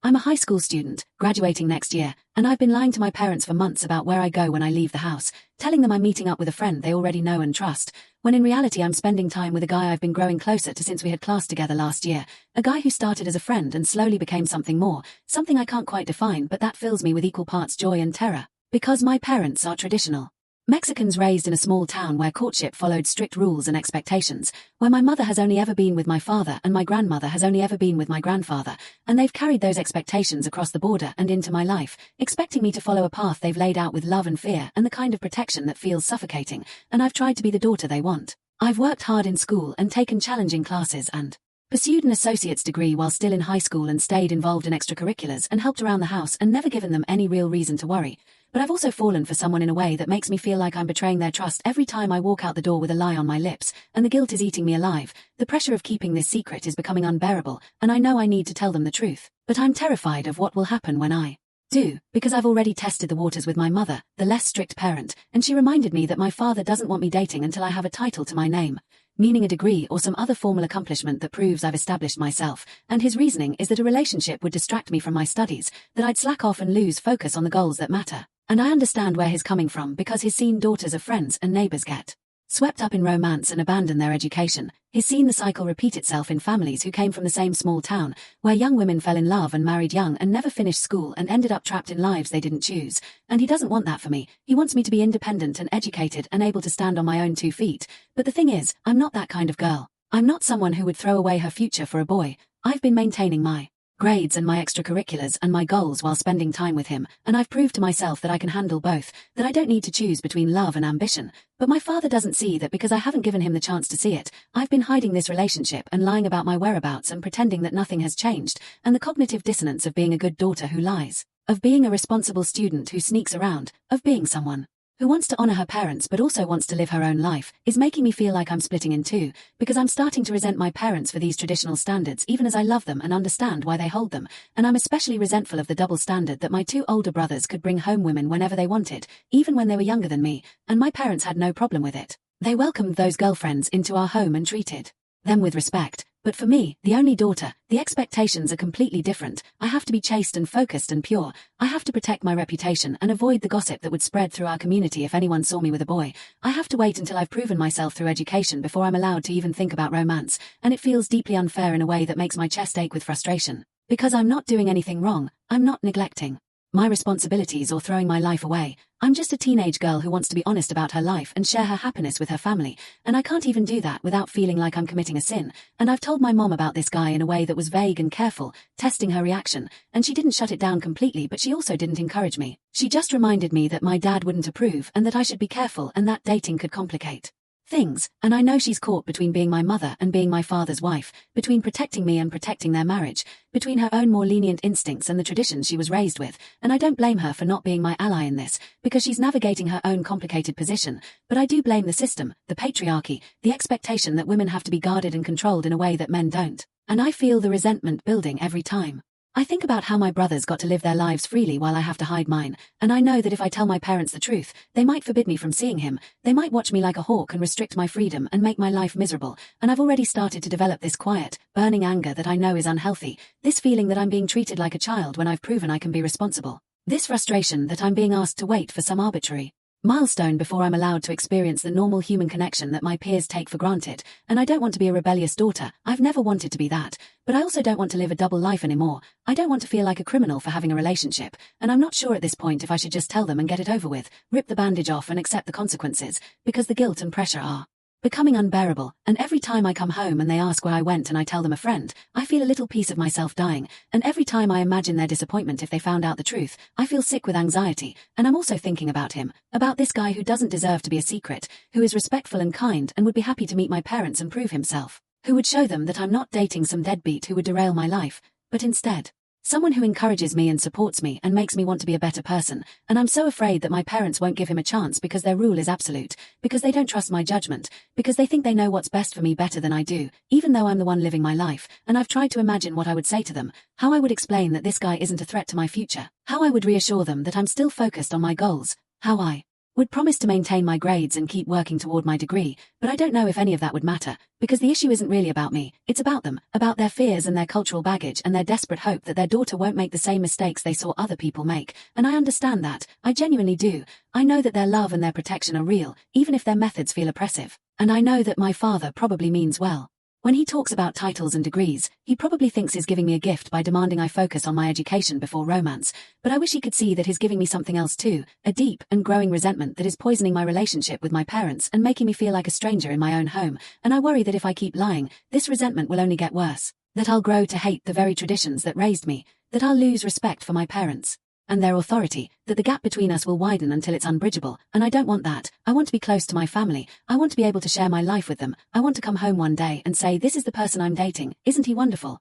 I'm a high school student, graduating next year, and I've been lying to my parents for months about where I go when I leave the house, telling them I'm meeting up with a friend they already know and trust, when in reality I'm spending time with a guy I've been growing closer to since we had class together last year, a guy who started as a friend and slowly became something more, something I can't quite define but that fills me with equal parts joy and terror. Because my parents are traditional Mexicans raised in a small town where courtship followed strict rules and expectations, where my mother has only ever been with my father and my grandmother has only ever been with my grandfather, and they've carried those expectations across the border and into my life, expecting me to follow a path they've laid out with love and fear and the kind of protection that feels suffocating, and I've tried to be the daughter they want. I've worked hard in school and taken challenging classes and pursued an associate's degree while still in high school and stayed involved in extracurriculars and helped around the house and never given them any real reason to worry. But I've also fallen for someone in a way that makes me feel like I'm betraying their trust every time I walk out the door with a lie on my lips, and the guilt is eating me alive. The pressure of keeping this secret is becoming unbearable, and I know I need to tell them the truth. But I'm terrified of what will happen when I do, because I've already tested the waters with my mother, the less strict parent, and she reminded me that my father doesn't want me dating until I have a title to my name, meaning a degree or some other formal accomplishment that proves I've established myself, and his reasoning is that a relationship would distract me from my studies, that I'd slack off and lose focus on the goals that matter. And I understand where he's coming from because he's seen daughters of friends and neighbors get swept up in romance and abandon their education. He's seen the cycle repeat itself in families who came from the same small town, where young women fell in love and married young and never finished school and ended up trapped in lives they didn't choose. And he doesn't want that for me. He wants me to be independent and educated and able to stand on my own 2 feet. But the thing is, I'm not that kind of girl. I'm not someone who would throw away her future for a boy. I've been maintaining my grades and my extracurriculars and my goals while spending time with him, and I've proved to myself that I can handle both, that I don't need to choose between love and ambition. But my father doesn't see that because I haven't given him the chance to see it. I've been hiding this relationship and lying about my whereabouts and pretending that nothing has changed, and the cognitive dissonance of being a good daughter who lies, of being a responsible student who sneaks around, of being someone who wants to honor her parents but also wants to live her own life, is making me feel like I'm splitting in two, because I'm starting to resent my parents for these traditional standards even as I love them and understand why they hold them, and I'm especially resentful of the double standard that my 2 older brothers could bring home women whenever they wanted, even when they were younger than me, and my parents had no problem with it. They welcomed those girlfriends into our home and treated them with respect. But for me, the only daughter, the expectations are completely different. I have to be chaste and focused and pure. I have to protect my reputation and avoid the gossip that would spread through our community if anyone saw me with a boy. I have to wait until I've proven myself through education before I'm allowed to even think about romance, and it feels deeply unfair in a way that makes my chest ache with frustration. Because I'm not doing anything wrong, I'm not neglecting my responsibilities or throwing my life away. I'm just a teenage girl who wants to be honest about her life and share her happiness with her family, and I can't even do that without feeling like I'm committing a sin. And I've told my mom about this guy in a way that was vague and careful, testing her reaction, and she didn't shut it down completely, but she also didn't encourage me. She just reminded me that my dad wouldn't approve and that I should be careful and that dating could complicate things, and I know she's caught between being my mother and being my father's wife, between protecting me and protecting their marriage, between her own more lenient instincts and the traditions she was raised with, and I don't blame her for not being my ally in this, because she's navigating her own complicated position, but I do blame the system, the patriarchy, the expectation that women have to be guarded and controlled in a way that men don't, and I feel the resentment building every time I think about how my brothers got to live their lives freely while I have to hide mine, and I know that if I tell my parents the truth, they might forbid me from seeing him, they might watch me like a hawk and restrict my freedom and make my life miserable, and I've already started to develop this quiet, burning anger that I know is unhealthy, this feeling that I'm being treated like a child when I've proven I can be responsible, this frustration that I'm being asked to wait for some arbitrary milestone before I'm allowed to experience the normal human connection that my peers take for granted, and I don't want to be a rebellious daughter. I've never wanted to be that, but I also don't want to live a double life anymore. I don't want to feel like a criminal for having a relationship, and I'm not sure at this point if I should just tell them and get it over with, rip the bandage off and accept the consequences, because the guilt and pressure are becoming unbearable, and every time I come home and they ask where I went and I tell them a friend, I feel a little piece of myself dying, and every time I imagine their disappointment if they found out the truth, I feel sick with anxiety, and I'm also thinking about him, about this guy who doesn't deserve to be a secret, who is respectful and kind and would be happy to meet my parents and prove himself, who would show them that I'm not dating some deadbeat who would derail my life, but instead someone who encourages me and supports me and makes me want to be a better person, and I'm so afraid that my parents won't give him a chance because their rule is absolute, because they don't trust my judgment, because they think they know what's best for me better than I do, even though I'm the one living my life, and I've tried to imagine what I would say to them, how I would explain that this guy isn't a threat to my future, how I would reassure them that I'm still focused on my goals, how I would promise to maintain my grades and keep working toward my degree, but I don't know if any of that would matter, because the issue isn't really about me, it's about them, about their fears and their cultural baggage and their desperate hope that their daughter won't make the same mistakes they saw other people make, and I understand that, I genuinely do. I know that their love and their protection are real, even if their methods feel oppressive, and I know that my father probably means well. When he talks about titles and degrees, he probably thinks he's giving me a gift by demanding I focus on my education before romance, but I wish he could see that he's giving me something else too, a deep and growing resentment that is poisoning my relationship with my parents and making me feel like a stranger in my own home, and I worry that if I keep lying, this resentment will only get worse, that I'll grow to hate the very traditions that raised me, that I'll lose respect for my parents and their authority, that the gap between us will widen until it's unbridgeable, and I don't want that. I want to be close to my family, I want to be able to share my life with them, I want to come home one day and say, this is the person I'm dating, isn't he wonderful?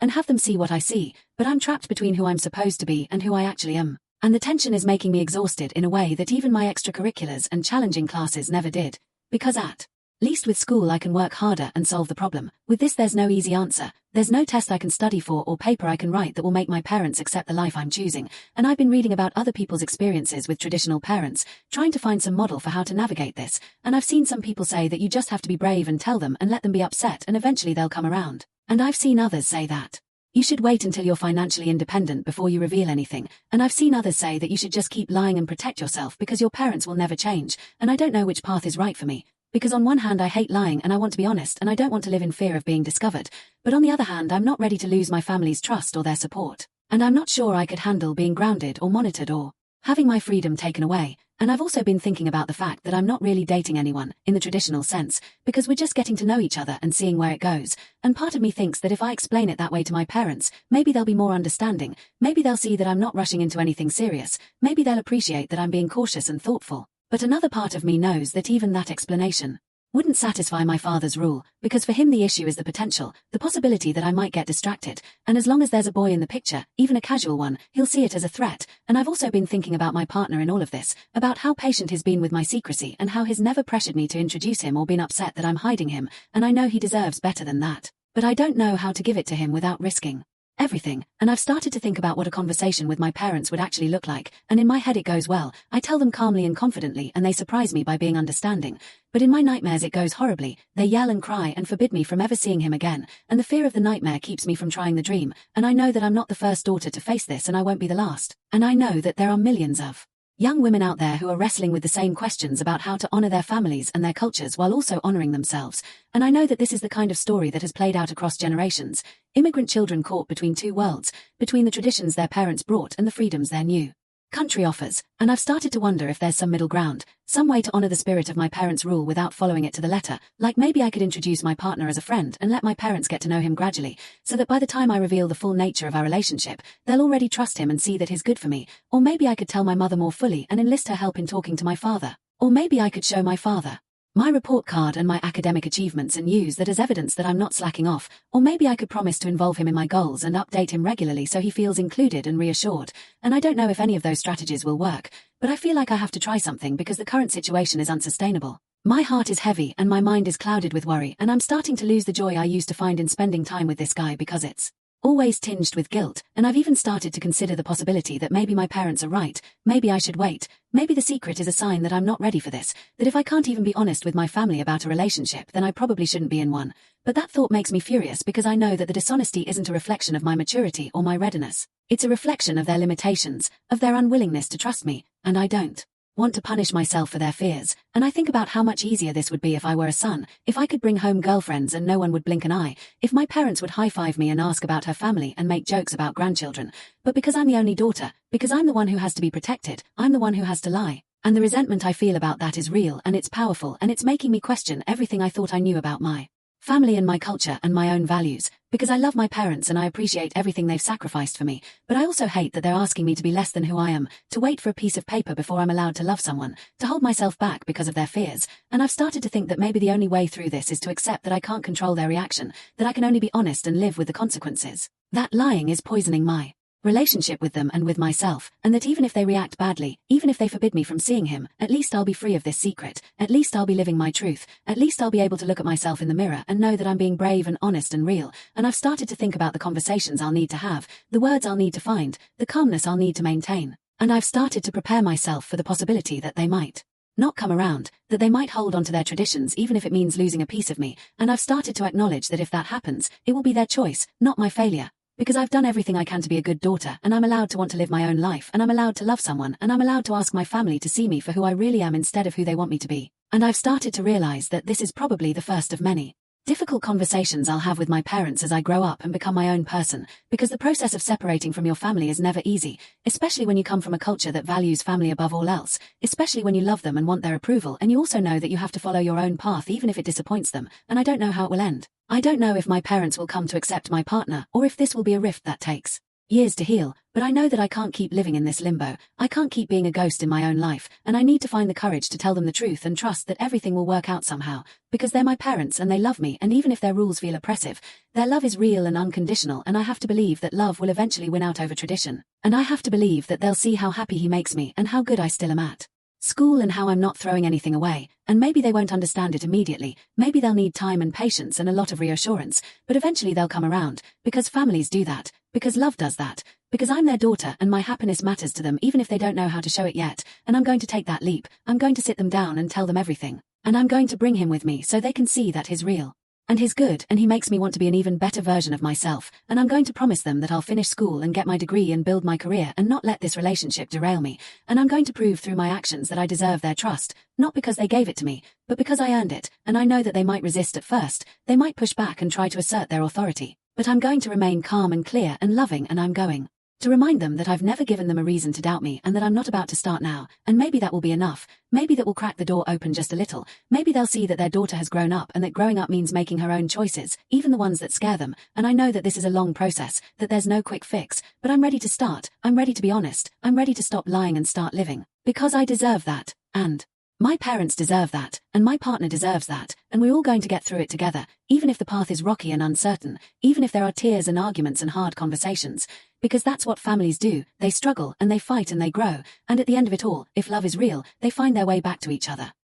And have them see what I see, but I'm trapped between who I'm supposed to be and who I actually am. And the tension is making me exhausted in a way that even my extracurriculars and challenging classes never did. Because at least with school I can work harder and solve the problem. With this there's no easy answer. There's no test I can study for or paper I can write that will make my parents accept the life I'm choosing. And I've been reading about other people's experiences with traditional parents, trying to find some model for how to navigate this. And I've seen some people say that you just have to be brave and tell them and let them be upset and eventually they'll come around. And I've seen others say that you should wait until you're financially independent before you reveal anything. And I've seen others say that you should just keep lying and protect yourself because your parents will never change. And I don't know which path is right for me. Because on one hand I hate lying and I want to be honest and I don't want to live in fear of being discovered, but on the other hand I'm not ready to lose my family's trust or their support, and I'm not sure I could handle being grounded or monitored or having my freedom taken away. And I've also been thinking about the fact that I'm not really dating anyone, in the traditional sense, because we're just getting to know each other and seeing where it goes, and part of me thinks that if I explain it that way to my parents, maybe they'll be more understanding, maybe they'll see that I'm not rushing into anything serious, maybe they'll appreciate that I'm being cautious and thoughtful. But another part of me knows that even that explanation wouldn't satisfy my father's rule, because for him the issue is the potential, the possibility that I might get distracted, and as long as there's a boy in the picture, even a casual one, he'll see it as a threat. And I've also been thinking about my partner in all of this, about how patient he's been with my secrecy and how he's never pressured me to introduce him or been upset that I'm hiding him, and I know he deserves better than that. But I don't know how to give it to him without risking everything, and I've started to think about what a conversation with my parents would actually look like, and in my head it goes well. I tell them calmly and confidently and they surprise me by being understanding, but in my nightmares it goes horribly. They yell and cry and forbid me from ever seeing him again, and the fear of the nightmare keeps me from trying the dream, and I know that I'm not the first daughter to face this and I won't be the last, and I know that there are millions of young women out there who are wrestling with the same questions about how to honor their families and their cultures while also honoring themselves. And I know that this is the kind of story that has played out across generations. Immigrant children caught between two worlds, between the traditions their parents brought and the freedoms their new country offers. And I've started to wonder if there's some middle ground, some way to honor the spirit of my parents' rule without following it to the letter. Like maybe I could introduce my partner as a friend and let my parents get to know him gradually, so that by the time I reveal the full nature of our relationship, they'll already trust him and see that he's good for me. Or maybe I could tell my mother more fully and enlist her help in talking to my father. Or maybe I could show my father my report card and my academic achievements and use that as evidence that I'm not slacking off. Or maybe I could promise to involve him in my goals and update him regularly so he feels included and reassured. And I don't know if any of those strategies will work, but I feel like I have to try something because the current situation is unsustainable. My heart is heavy and my mind is clouded with worry, and I'm starting to lose the joy I used to find in spending time with this guy because it's always tinged with guilt, and I've even started to consider the possibility that maybe my parents are right, maybe I should wait, maybe the secret is a sign that I'm not ready for this, that if I can't even be honest with my family about a relationship then I probably shouldn't be in one. But that thought makes me furious because I know that the dishonesty isn't a reflection of my maturity or my readiness. It's a reflection of their limitations, of their unwillingness to trust me, and I don't want to punish myself for their fears, and I think about how much easier this would be if I were a son, if I could bring home girlfriends and no one would blink an eye, if my parents would high-five me and ask about her family and make jokes about grandchildren. But because I'm the only daughter, because I'm the one who has to be protected, I'm the one who has to lie. And the resentment I feel about that is real and it's powerful and it's making me question everything I thought I knew about my family and my culture and my own values, because I love my parents and I appreciate everything they've sacrificed for me, but I also hate that they're asking me to be less than who I am, to wait for a piece of paper before I'm allowed to love someone, to hold myself back because of their fears. And I've started to think that maybe the only way through this is to accept that I can't control their reaction, that I can only be honest and live with the consequences. That lying is poisoning my relationship with them and with myself, and that even if they react badly, even if they forbid me from seeing him, at least I'll be free of this secret, at least I'll be living my truth, at least I'll be able to look at myself in the mirror and know that I'm being brave and honest and real. And I've started to think about the conversations I'll need to have, the words I'll need to find, the calmness I'll need to maintain, and I've started to prepare myself for the possibility that they might not come around, that they might hold on to their traditions even if it means losing a piece of me, and I've started to acknowledge that if that happens, it will be their choice, not my failure. Because I've done everything I can to be a good daughter, and I'm allowed to want to live my own life, and I'm allowed to love someone, and I'm allowed to ask my family to see me for who I really am instead of who they want me to be. And I've started to realize that this is probably the first of many difficult conversations I'll have with my parents as I grow up and become my own person, because the process of separating from your family is never easy, especially when you come from a culture that values family above all else, especially when you love them and want their approval, and you also know that you have to follow your own path even if it disappoints them, and I don't know how it will end. I don't know if my parents will come to accept my partner, or if this will be a rift that takes years to heal, but I know that I can't keep living in this limbo. I can't keep being a ghost in my own life, and I need to find the courage to tell them the truth and trust that everything will work out somehow, because they're my parents and they love me, and even if their rules feel oppressive, their love is real and unconditional, and I have to believe that love will eventually win out over tradition. And I have to believe that they'll see how happy he makes me and how good I still am at school and how I'm not throwing anything away, and maybe they won't understand it immediately, maybe they'll need time and patience and a lot of reassurance, but eventually they'll come around, because families do that, because love does that, because I'm their daughter and my happiness matters to them even if they don't know how to show it yet, and I'm going to take that leap. I'm going to sit them down and tell them everything, and I'm going to bring him with me so they can see that he's real. And he's good, and he makes me want to be an even better version of myself, and I'm going to promise them that I'll finish school and get my degree and build my career and not let this relationship derail me, and I'm going to prove through my actions that I deserve their trust, not because they gave it to me, but because I earned it, and I know that they might resist at first, they might push back and try to assert their authority, but I'm going to remain calm and clear and loving, and I'm going to remind them that I've never given them a reason to doubt me and that I'm not about to start now, and maybe that will be enough. Maybe that will crack the door open just a little. Maybe they'll see that their daughter has grown up and that growing up means making her own choices, even the ones that scare them, and I know that this is a long process, that there's no quick fix, but I'm ready to start, I'm ready to be honest, I'm ready to stop lying and start living, because I deserve that, and my parents deserve that, and my partner deserves that, and we're all going to get through it together, even if the path is rocky and uncertain, even if there are tears and arguments and hard conversations, because that's what families do. They struggle and they fight and they grow, and at the end of it all, if love is real, they find their way back to each other.